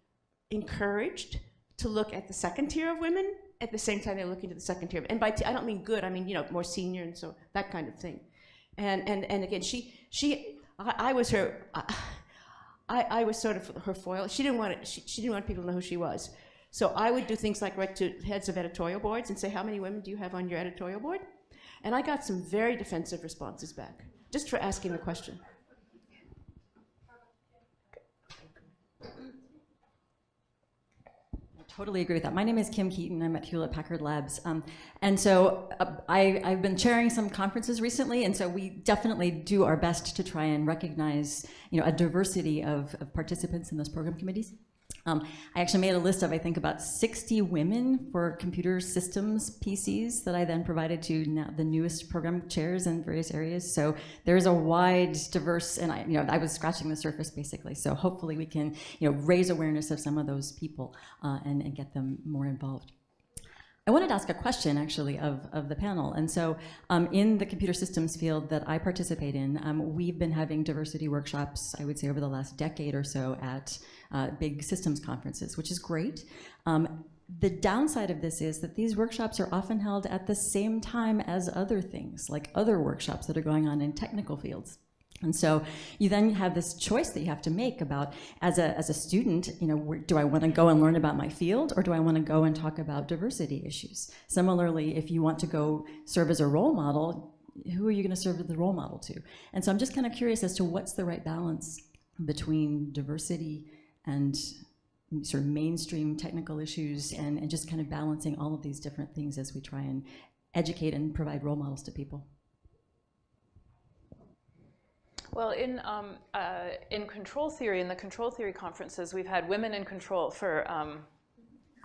[SPEAKER 10] encouraged to look at the second tier of women at the same time they're looking to the second tier. And by I don't mean good, I mean more senior, and so that kind of thing. And again, I was her. I was sort of her foil. She didn't want people to know who she was. So I would do things like write to heads of editorial boards and say, how many women do you have on your editorial board? And I got some very defensive responses back, just for asking the question.
[SPEAKER 11] Totally agree with that. My name is Kim Keaton. I'm at Hewlett-Packard Labs. And so I've been chairing some conferences recently, and so we definitely do our best to try and recognize, a diversity of participants in those program committees. I actually made a list of, I think, about 60 women for computer systems PCs that I then provided to the newest program chairs in various areas. So there's a wide, diverse, and I was scratching the surface basically. So hopefully we can, raise awareness of some of those people and get them more involved. I wanted to ask a question, actually, of the panel. And so in the computer systems field that I participate in, we've been having diversity workshops, I would say, over the last decade or so at big systems conferences, which is great. The downside of this is that these workshops are often held at the same time as other things, like other workshops that are going on in technical fields. And so you then have this choice that you have to make about, as a student, do I want to go and learn about my field, or do I want to go and talk about diversity issues? Similarly, if you want to go serve as a role model, who are you going to serve as the role model to? And so I'm just kind of curious as to what's the right balance between diversity and sort of mainstream technical issues, and just kind of balancing all of these different things as we try and educate and provide role models to people.
[SPEAKER 1] Well, in control theory, in the control theory conferences, we've had women in control for,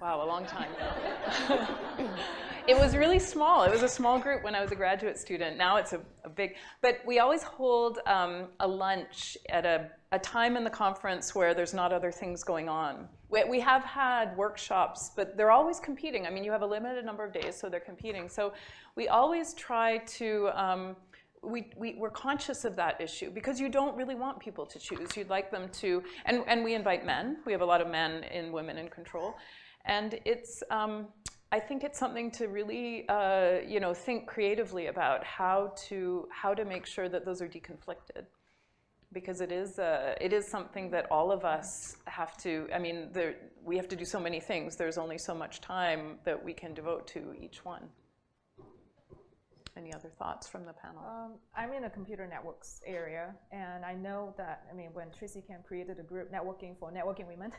[SPEAKER 1] wow, a long time. It was really small. It was a small group when I was a graduate student. Now it's a big, but we always hold a lunch at a time in the conference where there's not other things going on. We have had workshops, but they're always competing. I mean, you have a limited number of days, so they're competing. So we always try to, we're conscious of that issue because you don't really want people to choose. You'd like them to, and we invite men. We have a lot of men in Women in Control. And it's, I think it's something to really, think creatively about how to make sure that those are deconflicted. Because it is something that all of us have to, we have to do so many things. There's only so much time that we can devote to each one. Any other thoughts from the panel?
[SPEAKER 4] I'm in the computer networks area, and I know that, when Tracy Camp created a group, Networking for Networking Women,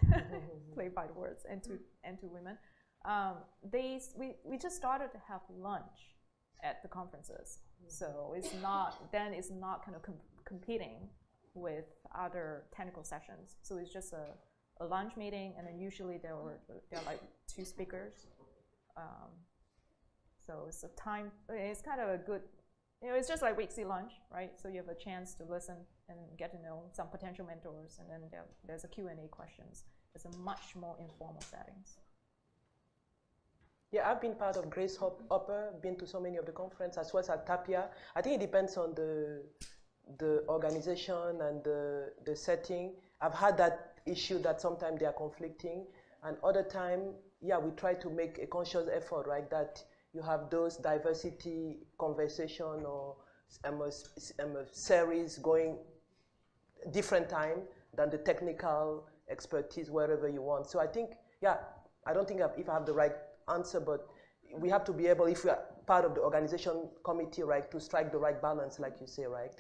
[SPEAKER 4] played by the words, and to women, we just started to have lunch at the conferences. So it's not kind of competing with other technical sessions. So it's just a lunch meeting, and then usually there are like 2 speakers. So it's a time, it's kind of a good, it's just like WICSE lunch, right? So you have a chance to listen and get to know some potential mentors, and then there's a Q&A questions. It's a much more informal settings.
[SPEAKER 3] Yeah, I've been part of Grace Hopper, been to so many of the conferences, as well as at Tapia. I think it depends on the organization and the setting. I've had that issue that sometimes they are conflicting, and other time, yeah, we try to make a conscious effort, right, that you have those diversity conversation or series going different time than the technical expertise wherever you want. So I think, yeah, I don't think if I have the right answer, but we have to be able, if we are part of the organization committee, right, to strike the right balance, like you say, right?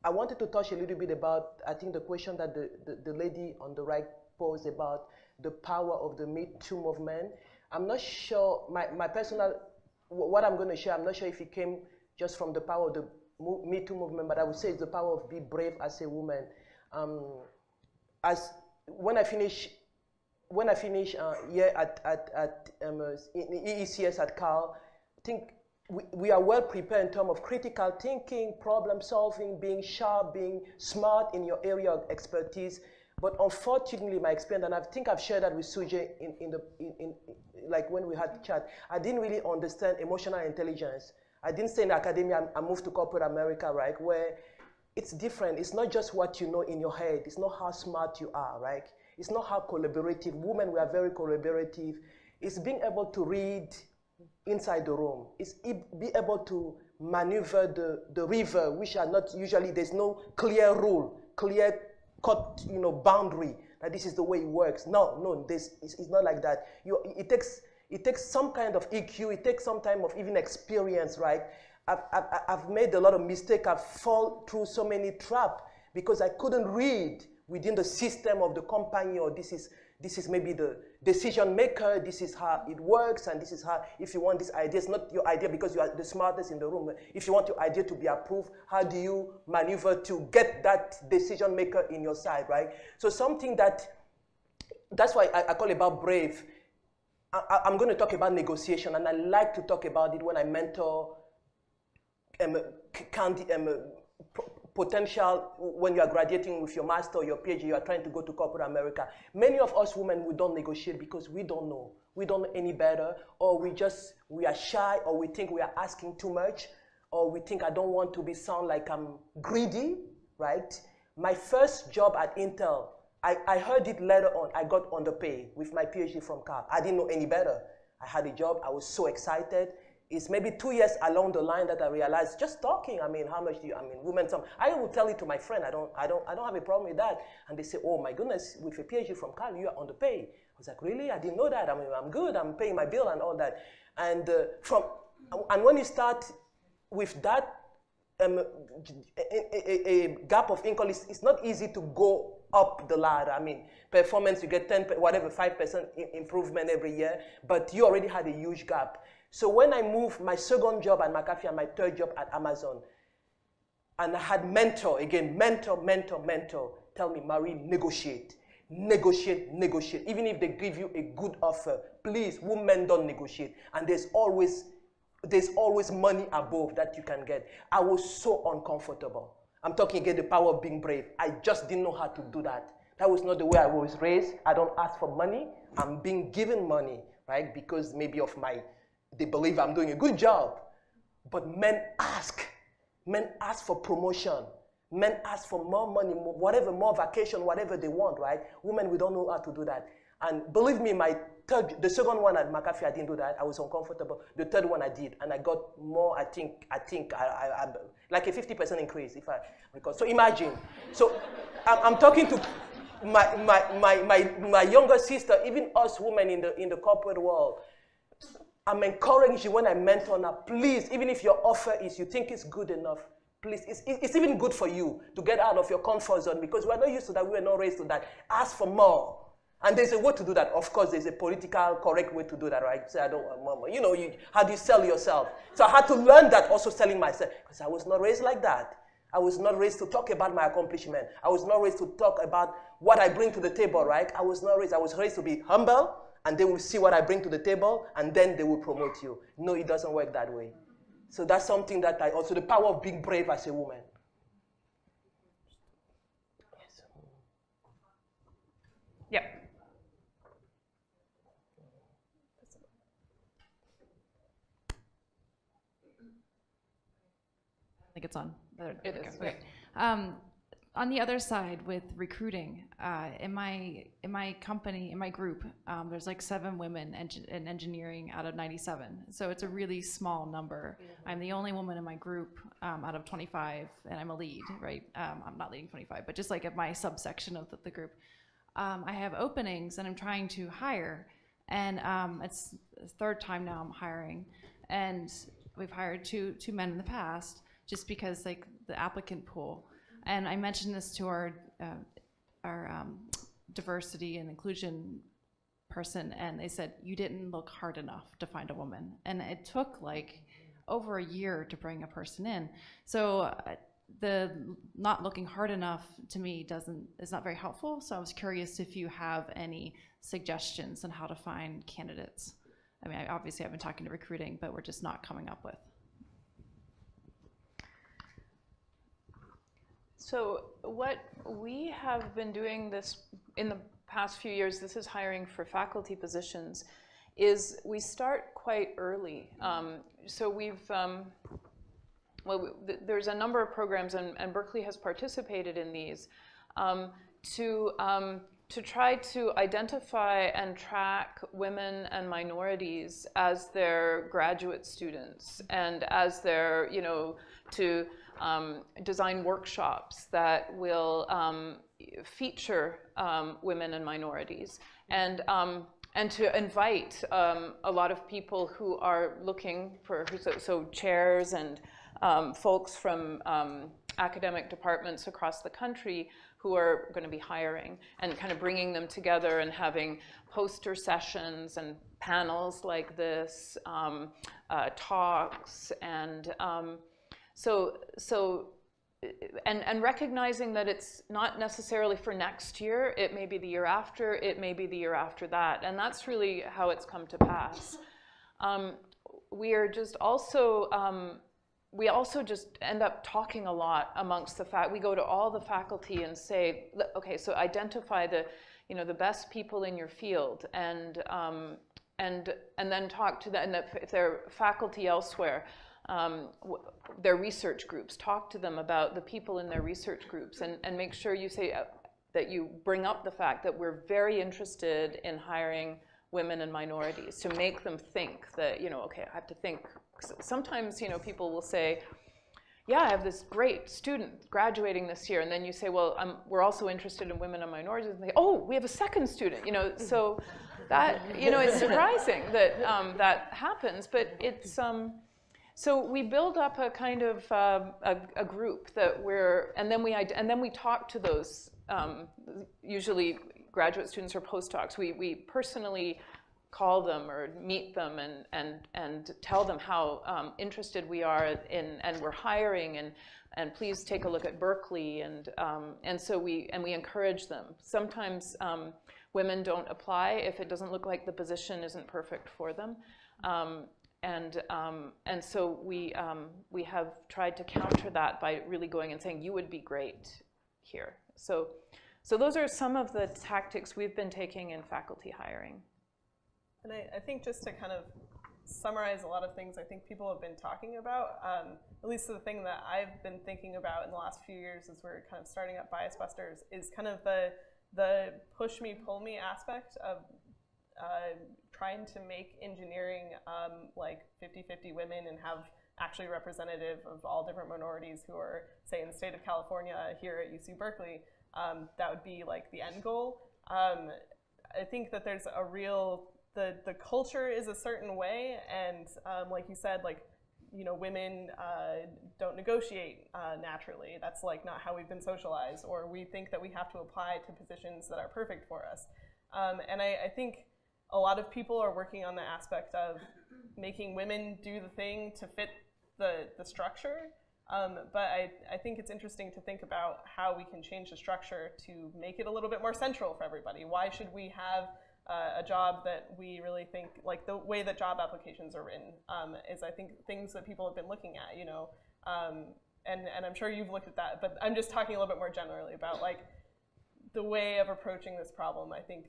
[SPEAKER 3] I wanted to touch a little bit about, I think, the question that the lady on the right posed about the power of the Me Too movement. I'm not sure, my personal, what I'm going to share, I'm not sure if it came just from the power of the Me Too movement, but I would say it's the power of be brave as a woman. When I finish here at EECS at Cal, I think we are well prepared in terms of critical thinking, problem solving, being sharp, being smart in your area of expertise. But unfortunately, my experience, and I think I've shared that with Suje like when we had chat, I didn't really understand emotional intelligence. I didn't stay in academia, I moved to corporate America, right, where it's different. It's not just what you know in your head. It's not how smart you are, right? It's not how collaborative. Women, we are very collaborative. It's being able to read inside the room. It's be able to maneuver the river, which are not usually, there's no clear rule, clear cut, you know, boundary that this is the way it works. No, it's not like that. It takes some kind of EQ. It takes some time of even experience, right? I've made a lot of mistakes. I've fallen through so many traps because I couldn't read within the system of the company, or this is maybe the decision maker, this is how it works, and this is how, if you want this idea, it's not your idea because you are the smartest in the room. If you want your idea to be approved, how do you maneuver to get that decision maker in your side, right? So something that's why I call it about brave. I'm going to talk about negotiation, and I like to talk about it when I mentor potential, when you are graduating with your master or your PhD, you are trying to go to corporate America. Many of us women, we don't negotiate because we don't know. We don't know any better, or we are shy, or we think we are asking too much, or we think I don't want to sound like I'm greedy, right? My first job at Intel, I heard it later on, I got underpaid with my PhD from Cal. I didn't know any better. I had a job, I was so excited. It's maybe 2 years along the line that I realized, just talking, I mean, how much do you, I mean, women, I will tell it to my friend, I don't have a problem with that. And they say, oh my goodness, with a PhD from Cal, you are underpaid. I was like, really? I didn't know that. I mean, I'm good, I'm paying my bill and all that. And when you start with that, a gap of income, it's not easy to go up the ladder. I mean, performance, you get 10, whatever, 5% improvement every year, but you already had a huge gap. So when I moved my second job at McAfee and my third job at Amazon, and I had mentor, tell me, Marie, negotiate. Even if they give you a good offer, please, women don't negotiate. And there's always money above that you can get. I was so uncomfortable. I'm talking again the power of being brave. I just didn't know how to do that. That was not the way I was raised. I don't ask for money. I'm being given money, right? Because maybe they believe I'm doing a good job. But men ask. Men ask for promotion. Men ask for more money, more vacation, whatever they want, right? Women, we don't know how to do that. And believe me, the second one at McAfee, I didn't do that. I was uncomfortable. The third one I did, and I got more. I think like a 50% increase, if I recall. So imagine. So I'm talking to my younger sister, even us women in the corporate world. I'm encouraging you when I mentor now, please, even if your offer is, you think it's good enough, please, it's even good for you to get out of your comfort zone because we're not used to that, we were not raised to that. Ask for more. And there's a way to do that. Of course, there's a political correct way to do that, right? Say, I don't want more. You know, how do you sell yourself? So I had to learn that also selling myself because I was not raised like that. I was not raised to talk about my accomplishment. I was not raised to talk about what I bring to the table, right? I was raised to be humble, and they will see what I bring to the table, and then they will promote you. No, it doesn't work that way. So that's something that the power of being brave as a woman. Yes.
[SPEAKER 1] Yep.
[SPEAKER 12] I think it's on.
[SPEAKER 1] It is.
[SPEAKER 12] Okay. On the other side with recruiting, in my company, in my group, there's like 7 women in engineering out of 97. So it's a really small number. Mm-hmm. I'm the only woman in my group out of 25, and I'm a lead, right? I'm not leading 25, but just like at my subsection of the group. I have openings and I'm trying to hire, and it's the 3rd time now I'm hiring, and we've hired two men in the past just because like the applicant pool. And I mentioned this to our diversity and inclusion person, and they said, you didn't look hard enough to find a woman. And it took like over a year to bring a person in. So the not looking hard enough to me is not very helpful. So I was curious if you have any suggestions on how to find candidates. I mean, obviously I've been talking to recruiting, but we're just not coming up with.
[SPEAKER 1] So what we have been doing in the past few years, this is hiring for faculty positions, is we start quite early. So we've, there's a number of programs, and Berkeley has participated in these, to try to identify and track women and minorities as their graduate students and as their, design workshops that will feature women and minorities, and to invite a lot of people who are looking for, so chairs and folks from academic departments across the country who are going to be hiring, and kind of bringing them together and having poster sessions and panels like this, talks, and and recognizing that it's not necessarily for next year, it may be the year after, it may be the year after that, and that's really how it's come to pass. We are just also, we also just end up talking a lot amongst the we go to all the faculty and say, okay, so identify the, the best people in your field, and then talk to them, and if they're faculty elsewhere, their research groups, talk to them about the people in their research groups, and make sure you say that you bring up the fact that we're very interested in hiring women and minorities, to make them think that, okay, I have to think. Sometimes, people will say, yeah, I have this great student graduating this year, and then you say, well, we're also interested in women and minorities, and they say, oh, we have a second student, so that, it's surprising that that happens, but it's, so we build up a kind of a group that and then we talk to those, usually graduate students or postdocs. We personally call them or meet them and tell them how interested we are and we're hiring, and please take a look at Berkeley, and so we encourage them. Sometimes women don't apply if it doesn't look like the position isn't perfect for them. And so we have tried to counter that by really going and saying, you would be great here. So those are some of the tactics we've been taking in faculty hiring.
[SPEAKER 2] And I think just to kind of summarize a lot of things I think people have been talking about, at least the thing that I've been thinking about in the last few years as we're kind of starting up Bias Busters is kind of the push me, pull me aspect of trying to make engineering like 50-50 women and have actually representative of all different minorities who are, say, in the state of California here at UC Berkeley. That would be like the end goal. I think that there's a real, the culture is a certain way, and like you said, like, women don't negotiate naturally. That's like not how we've been socialized, or we think that we have to apply to positions that are perfect for us. And I think a lot of people are working on the aspect of making women do the thing to fit the structure. But I think it's interesting to think about how we can change the structure to make it a little bit more central for everybody. Why should we have a job that we really think, like the way that job applications are written is, I think, things that people have been looking at, and I'm sure you've looked at that, but I'm just talking a little bit more generally about like the way of approaching this problem. I think,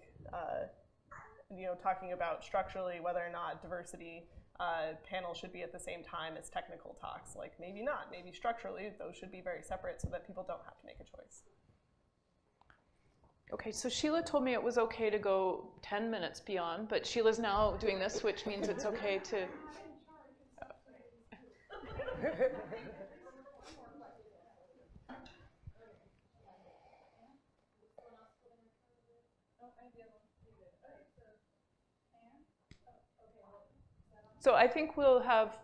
[SPEAKER 2] talking about structurally whether or not diversity panels should be at the same time as technical talks. Like maybe not, maybe structurally those should be very separate so that people don't have to make a choice.
[SPEAKER 1] Okay, so Sheila told me it was okay to go 10 minutes beyond, but Sheila's now doing this, which means it's okay to... So I think we'll have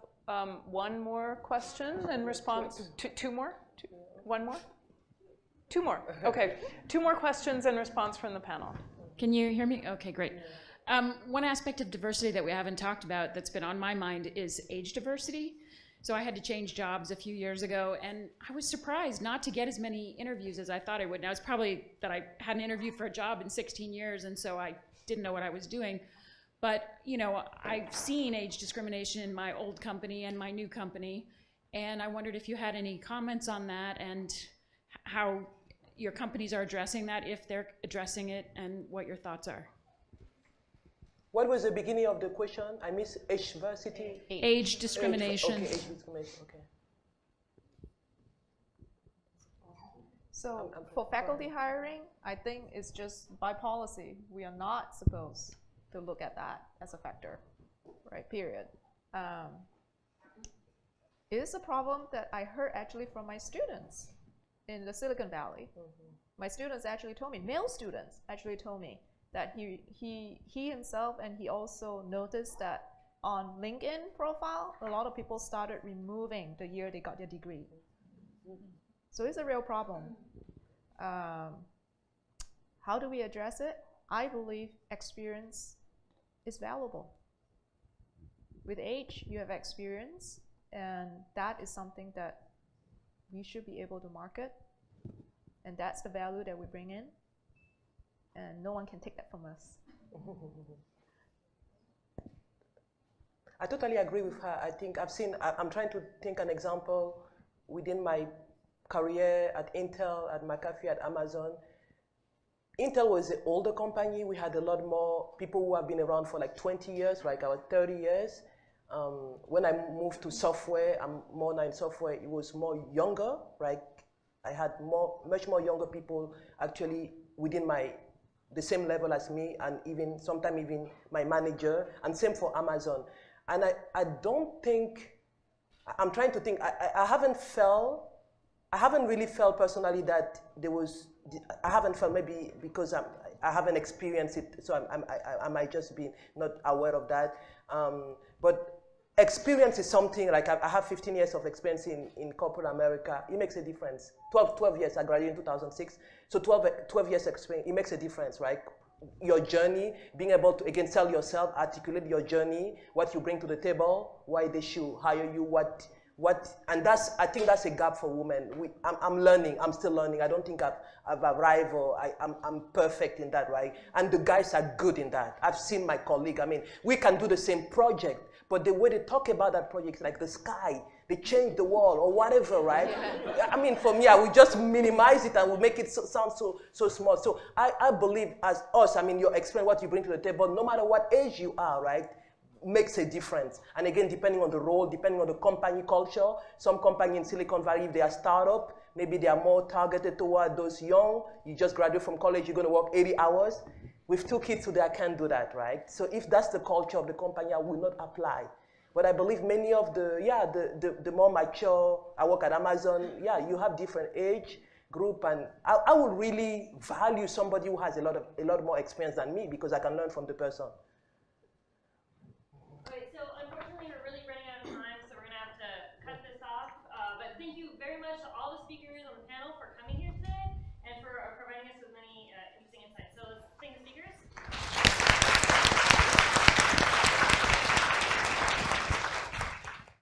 [SPEAKER 1] one more question and response. Two more? One more? Two more. Okay. Two more questions and response from the panel.
[SPEAKER 13] Can you hear me? Okay, great. One aspect of diversity that we haven't talked about that's been on my mind is age diversity. So I had to change jobs a few years ago, and I was surprised not to get as many interviews as I thought I would. Now, it's probably that I hadn't interviewed for a job in 16 years, and so I didn't know what I was doing. But, I've seen age discrimination in my old company and my new company, and I wondered if you had any comments on that and how your companies are addressing that, if they're addressing it, and what your thoughts are.
[SPEAKER 3] What was the beginning of the question? I missed age diversity.
[SPEAKER 13] Age discrimination.
[SPEAKER 3] Okay, age discrimination, okay.
[SPEAKER 4] So for faculty hiring, I think it's just by policy. We are not supposed to look at that as a factor, right, period. is a problem that I heard actually from my students in the Silicon Valley. My students actually told me, male students actually told me that he himself, and he also noticed that on LinkedIn profile, a lot of people started removing the year they got their degree. So it's a real problem. How do we address it? I believe experience is valuable. With age, you have experience, and that is something that we should be able to market, and that's the value that we bring in, and no one can take that from us.
[SPEAKER 3] I totally agree with her. I think I'm trying to think an example within my career at Intel, at McAfee, at Amazon. Intel was an older company. We had a lot more people who have been around for like 20 years, like our 30 years. When I moved to software, I'm more now in software, it was more younger, right? I had much more younger people actually within the same level as me, and even sometimes even my manager, and same for Amazon. And I don't think, I'm trying to think, I haven't really felt personally that there was, I haven't felt, maybe because I haven't experienced it, so I might just be not aware of that. But experience is something, like I have 15 years of experience in corporate America. It makes a difference. 12 years, I graduated in 2006. So 12 years experience, it makes a difference, right? Your journey, being able to, again, sell yourself, articulate your journey, what you bring to the table, why they should hire you, and I think that's a gap for women. I'm learning, I'm still learning. I don't think I've arrived, or I'm perfect in that, right? And the guys are good in that. I've seen my colleague, I mean, we can do the same project, but the way they talk about that project, like the sky, they change the world or whatever, right? I mean, for me, I would just minimize it and would make it sound so small. So I believe as us, I mean, your experience, what you bring to the table, no matter what age you are, right, makes a difference. And again, depending on the role, depending on the company culture, some company in Silicon Valley, if they are startup, maybe they are more targeted toward those young. You just graduate from college, you're going to work 80 hours. With 2 kids today, I can't do that, right? So if that's the culture of the company, I will not apply. But I believe many of the more mature, I work at Amazon, you have different age group, and I would really value somebody who has a lot more experience than me, because I can learn from the person.
[SPEAKER 14] Okay, so unfortunately we're really running out of time, so we're going to have to cut this off. But thank you very much to all the speakers on the panel for coming here today, and for our